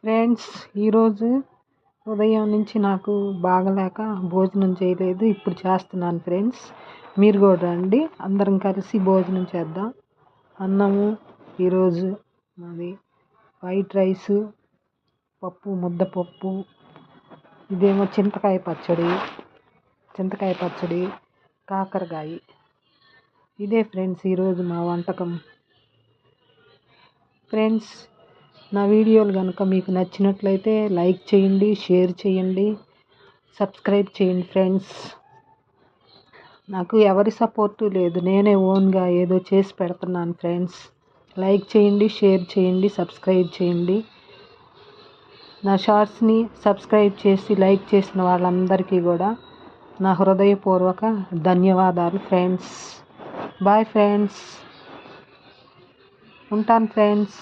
Friends, ఈరోజు ఉదయం నుంచి నాకు బాగలేక భోజనం చేయలేదు. ఇప్పుడు చేస్తున్నాను ఫ్రెండ్స్. మీరు కూడా రండి, అందరం కలిసి భోజనం చేద్దాం. అన్నము ఈరోజు మాది వైట్ రైసు, పప్పు, ముద్దపప్పు, ఇదేమో చింతకాయ పచ్చడి, కాకరకాయ. ఇదే ఫ్రెండ్స్ ఈరోజు మా వంటకం. ఫ్రెండ్స్, నా వీడియోలు కనుక మీకు నచ్చినట్లయితే లైక్ చేయండి, షేర్ చేయండి, సబ్స్క్రైబ్ చేయండి ఫ్రెండ్స్. నాకు ఎవరి సపోర్టు లేదు, నేనే ఓన్గా ఏదో చేసి పెడుతున్నాను ఫ్రెండ్స్. లైక్ చేయండి, షేర్ చేయండి, సబ్స్క్రైబ్ చేయండి. నా షార్ట్స్ని సబ్స్క్రైబ్ చేసి లైక్ చేసిన వాళ్ళందరికీ కూడా నా హృదయపూర్వక ధన్యవాదాలు ఫ్రెండ్స్. బాయ్ ఫ్రెండ్స్, ఉంటాను ఫ్రెండ్స్.